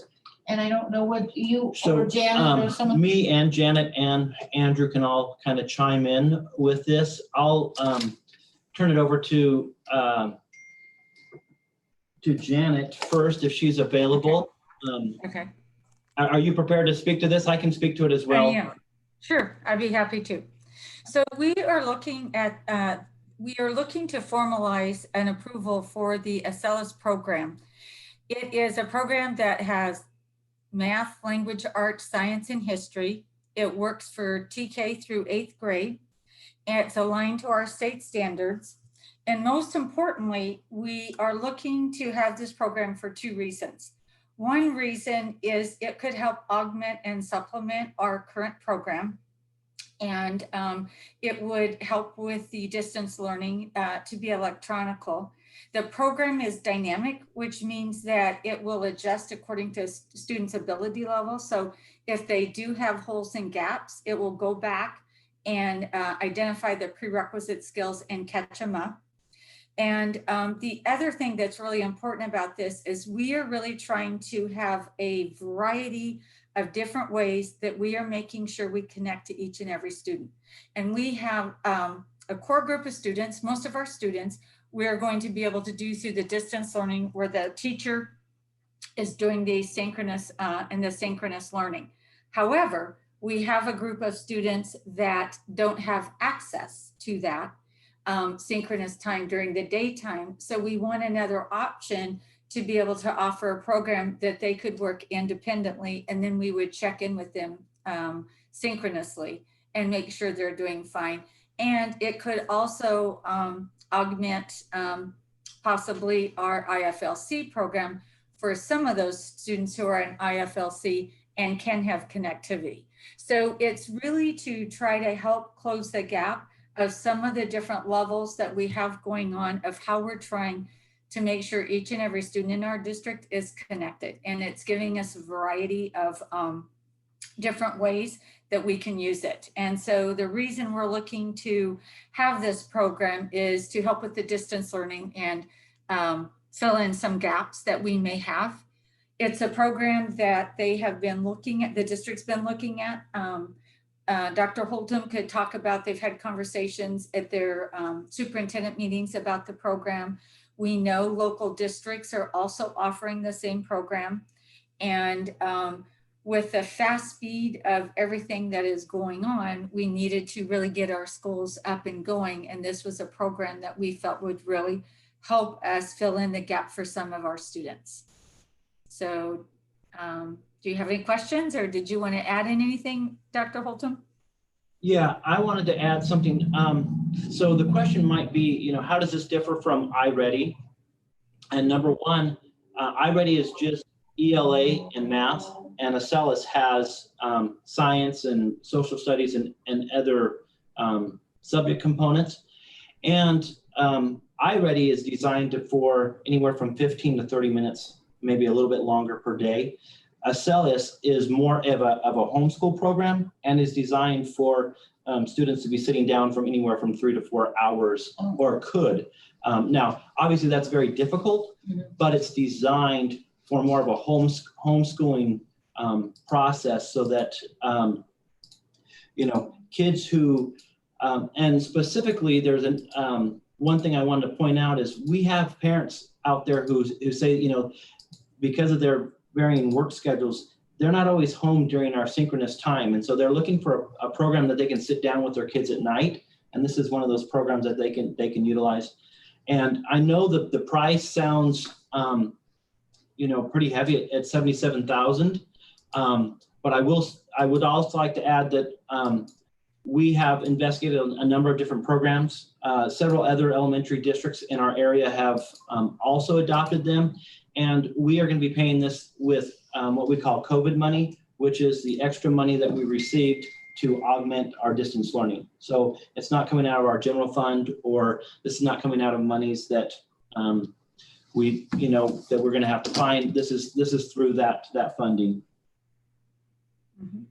[SPEAKER 2] And I don't know what you or Janet or someone.
[SPEAKER 3] Me and Janet and Andrew can all kind of chime in with this. I'll turn it over to Janet first, if she's available.
[SPEAKER 8] Okay.
[SPEAKER 3] Are you prepared to speak to this? I can speak to it as well.
[SPEAKER 8] I am. Sure, I'd be happy to. So we are looking at, to formalize an approval for the ACELUS program. It is a program that has math, language, art, science, and history. It works for TK through 8th grade. And it's aligned to our state standards. And most importantly, we are looking to have this program for 2 reasons. One reason is it could help augment and supplement our current program. And it would help with the distance learning to be electronical. The program is dynamic, which means that it will adjust according to students' ability level. So if they do have holes and gaps, it will go back and identify the prerequisite skills and catch them up. And the other thing that's really important about this is we are really trying to have a variety of different ways that we are making sure we connect to each and every student. And we have a core group of students, most of our students, we're going to be able to do through the distance learning where the teacher is doing the synchronous and the synchronous learning. However, we have a group of students that don't have access to that synchronous time during the daytime. So we want another option to be able to offer a program that they could work independently, and then we would check in with them synchronously and make sure they're doing fine. And it could also augment possibly our IFLC program for some of those students who are in IFLC and can have connectivity. So it's really to try to help close the gap of some of the different levels that we have going on of how we're trying to make sure each and every student in our district is connected. And it's giving us a variety of different ways that we can use it. And so the reason we're looking to have this program is to help with the distance learning and fill in some gaps that we may have. It's a program that they have been looking at, the district's been looking at. Dr. Holtum could talk about, they've had conversations at their superintendent meetings about the program. We know local districts are also offering the same program. And with the fast speed of everything that is going on, we needed to really get our schools up and going. And this was a program that we felt would really help us fill in the gap for some of our students. So do you have any questions, or did you want to add in anything, Dr. Holtum?
[SPEAKER 3] Yeah, I wanted to add something. So the question might be, you know, how does this differ from iReady? And number one, iReady is just ELA and math, and OCESD has science and social studies and other subject components. And iReady is designed for anywhere from 15 to 30 minutes, maybe a little bit longer per day. OCESD is more of a homeschool program and is designed for students to be sitting down from anywhere from 3 to 4 hours, or could. Now, obviously that's very difficult, but it's designed for more of a homeschooling process, so that, you know, kids who, and specifically there's one thing I wanted to point out is we have parents out there who say, you know, because of their varying work schedules, they're not always home during our synchronous time. And so they're looking for a program that they can sit down with their kids at night. And this is one of those programs that they can utilize. And I know that the price sounds, you know, pretty heavy at $77,000. But I would also like to add that we have investigated a number of different programs. Several other elementary districts in our area have also adopted them. And we are going to be paying this with what we call COVID money, which is the extra money that we received to augment our distance learning. So it's not coming out of our general fund, or this is not coming out of monies that we, you know, that we're going to have to find. This is through that funding.
[SPEAKER 8] Mm-hmm.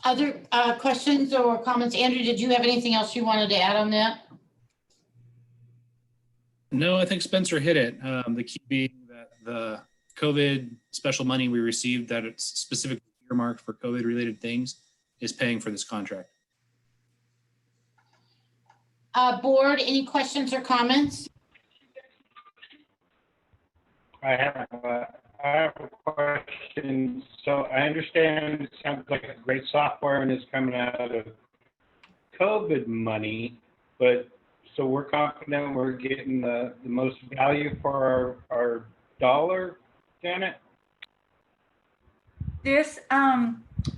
[SPEAKER 2] Other questions or comments? Andrew, did you have anything else you wanted to add on that?
[SPEAKER 1] No, I think Spencer hit it. The key being that the COVID special money we received, that it's specifically earmarked for COVID related things, is paying for this contract.
[SPEAKER 2] Board, any questions or comments?
[SPEAKER 4] I have a question. So I understand it sounds like a great software and it's coming out of COVID money, but so we're confident we're getting the most value for our dollar, Janet?
[SPEAKER 8] This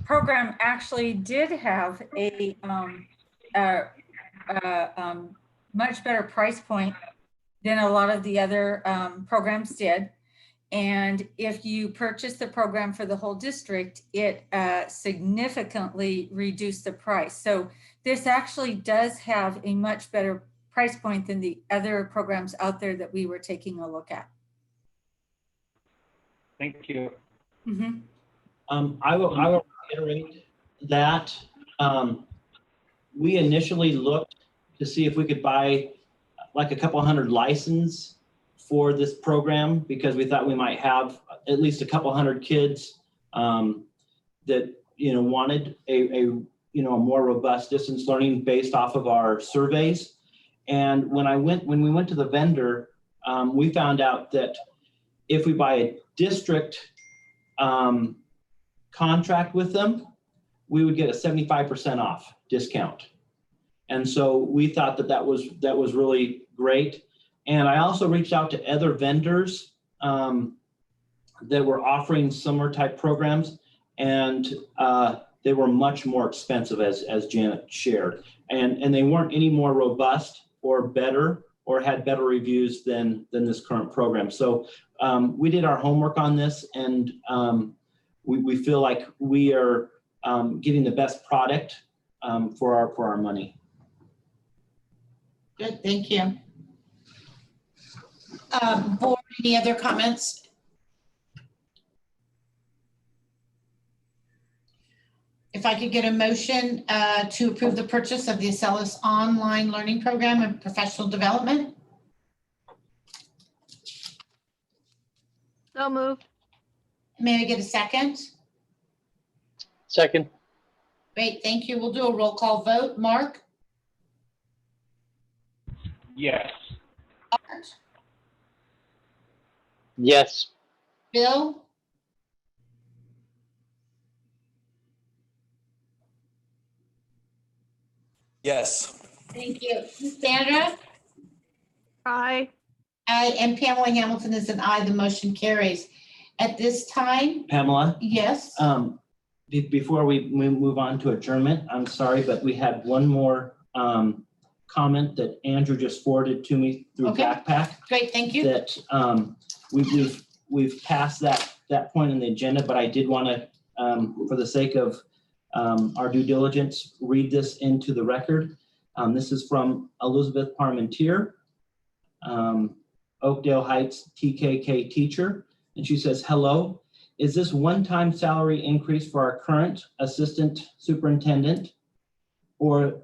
[SPEAKER 8] program actually did have a much better price point than a lot of the other programs did. And if you purchase the program for the whole district, it significantly reduced the price. So this actually does have a much better price point than the other programs out there that we were taking a look at.
[SPEAKER 4] Thank you.
[SPEAKER 8] Mm-hmm.
[SPEAKER 3] I will reiterate that we initially looked to see if we could buy like a couple hundred licenses for this program, because we thought we might have at least a couple hundred kids that, you know, wanted a more robust distance learning based off of our surveys. And when we went to the vendor, we found out that if we buy a district contract with them, we would get a 75% off discount. And so we thought that was really great. And I also reached out to other vendors that were offering similar type programs, and they were much more expensive, as Janet shared. And they weren't any more robust or better or had better reviews than this current program. So we did our homework on this, and we feel like we are getting the best product for our money.
[SPEAKER 2] Good, thank you. Board, any other comments? If I could get a motion to approve the purchase of the Accelis online learning program and professional development.
[SPEAKER 7] So moved.
[SPEAKER 2] May I get a second?
[SPEAKER 5] Second.
[SPEAKER 2] Great, thank you. We'll do a roll call vote. Mark?
[SPEAKER 4] Yes.
[SPEAKER 2] Art?
[SPEAKER 5] Yes.
[SPEAKER 2] Bill?
[SPEAKER 6] Yes.
[SPEAKER 2] Thank you. Sandra?
[SPEAKER 7] Aye.
[SPEAKER 2] Aye, and Pamela Hamilton is an aye. The motion carries. At this time,
[SPEAKER 3] Pamela,
[SPEAKER 2] yes,
[SPEAKER 3] before we move on to adjournment, I'm sorry, but we had one more comment that Andrew just forwarded to me through
[SPEAKER 2] Okay.
[SPEAKER 3] Backpack.
[SPEAKER 2] great, thank you.
[SPEAKER 3] That we've passed that point in the agenda, but I did want to, for the sake of our due diligence, read this into the record. This is from Elizabeth Parmentier, Oakdale Heights TKK teacher. And she says, hello, is this one-time salary increase for our current assistant superintendent or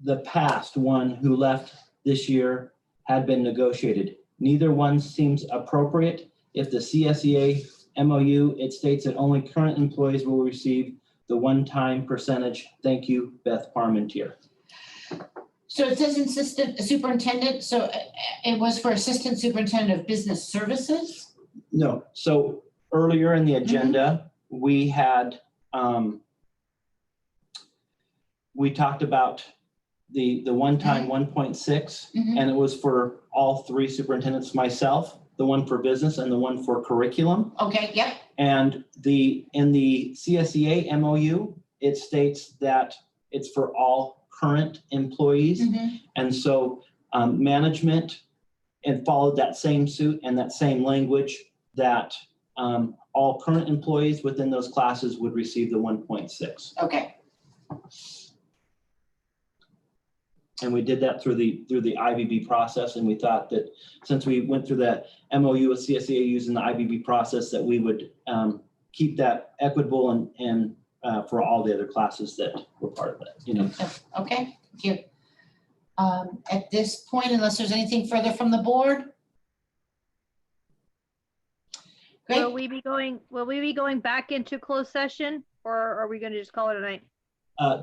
[SPEAKER 3] the past one who left this year had been negotiated? Neither one seems appropriate. If the CSEA MOU, it states that only current employees will receive the one-time percentage. Thank you, Beth Parmentier.
[SPEAKER 2] So it says assistant superintendent, so it was for assistant superintendent of business services?
[SPEAKER 3] No, so earlier in the agenda, we had, we talked about the one-time 1.6, and it was for all three superintendents, myself, the one for business and the one for curriculum.
[SPEAKER 2] Okay, yep,
[SPEAKER 3] And in the CSEA MOU, it states that it's for all current employees. And so management and followed that same suit and that same language that all current employees within those classes would receive the 1.6.
[SPEAKER 2] okay,
[SPEAKER 3] And we did that through the IBB process. And we thought that since we went through that MOU with CSEA using the IBB process, that we would keep that equitable and for all the other classes that were part of it, you know.
[SPEAKER 2] okay, thank you. At this point, unless there's anything further from the board? Great.
[SPEAKER 7] Will we be going back into closed session, or are we gonna just call it a night?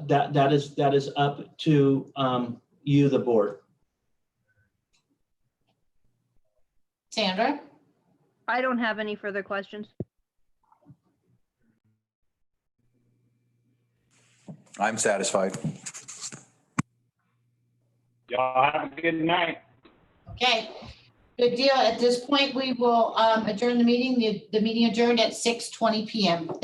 [SPEAKER 3] That is up to you, the board.
[SPEAKER 2] Sandra?
[SPEAKER 7] I don't have any further questions.
[SPEAKER 6] I'm satisfied.
[SPEAKER 4] Y'all have a good night.
[SPEAKER 2] Okay, good deal. At this point, we will adjourn the meeting. The meeting adjourned at 6:20 PM. Thank